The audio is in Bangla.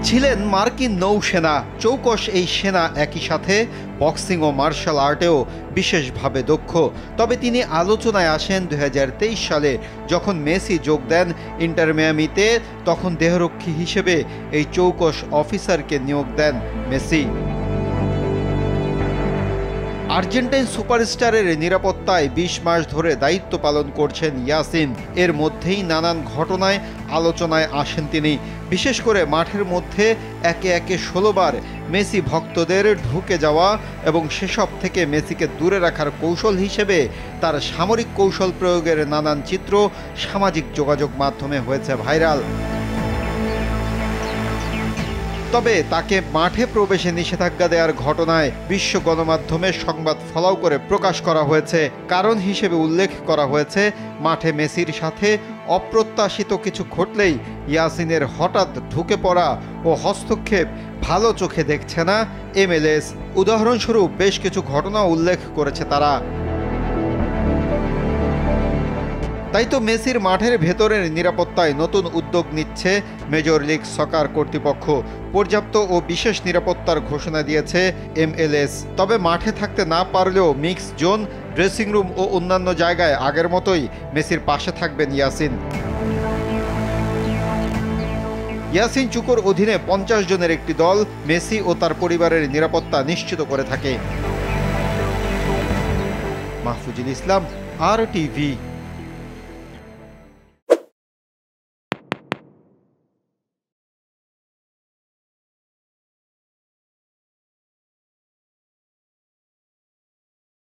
ছিলেন মার্কিন নৌসেনা চৌকস এই সেনা একই সাথে বক্সিং ও মার্শাল আর্টেও বিশেষভাবে দক্ষ। তবে তিনি আলোচনায় আসেন ২০২৩ সালে যখন মেসি যোগ দেন ইন্টার মিয়ামিতে। তখন দেহরক্ষী হিসেবে এই চৌকস অফিসারকে নিয়োগ দেন মেসি। আর্জেন্টাইন সুপারস্টারের নিরাপত্তায় ২০ মাস ধরে দায়িত্ব পালন করছেন ইয়াসিন। এর মধ্যেই নানান ঘটনায় আলোচনায় আসেন তিনি। বিশেষ করে মাঠের মধ্যে একে একে ১৬ বার মেসি ভক্তদের ঢুকে যাওয়া এবং সেসব থেকে মেসিকে দূরে রাখার কৌশল হিসেবে তার সামরিক কৌশল প্রয়োগের নানান চিত্র সামাজিক যোগাযোগ মাধ্যমে হয়েছে ভাইরাল। তবে তাকে মাঠে প্রবেশে নিষেধাজ্ঞা দেওয়ার ঘটনায় বিশ্ব গণমাধ্যমে সংবাদ ফলাও করে প্রকাশ করা হয়েছে। কারণ হিসেবে উল্লেখ করা হয়েছে, মাঠে মেসির সাথে অপ্রত্যাশিত কিছু ঘটলেই ইয়াসিনের হঠাৎ ঢুকে পড়া ও হস্তক্ষেপ ভালো চোখে দেখছে না MLS। উদাহরণস্বরূপ বেশ কিছু ঘটনা উল্লেখ করেছে তারা। তাই তো মেসির মাঠের ভেতরের নিরাপত্তায় নতুন উদ্যোগ নিচ্ছে মেজর লিগ সকার কর্তৃপক্ষ। পর্যাপ্ত ও বিশেষ নিরাপত্তার ঘোষণা দিয়েছে MLS। তবে মাঠে থাকতে না পারলেও মিক্স জোন, ড্রেসিং রুম ও অন্যান্য জায়গায় আগের মতোই মেসির পাশে থাকবেন ইয়াসিন। ইয়াসিন চুকোর অধীনে ৫০ জনের একটি দল মেসি ও তার পরিবারের নিরাপত্তা নিশ্চিত করে থাকে। মাহফুজুল ইসলাম, RTV।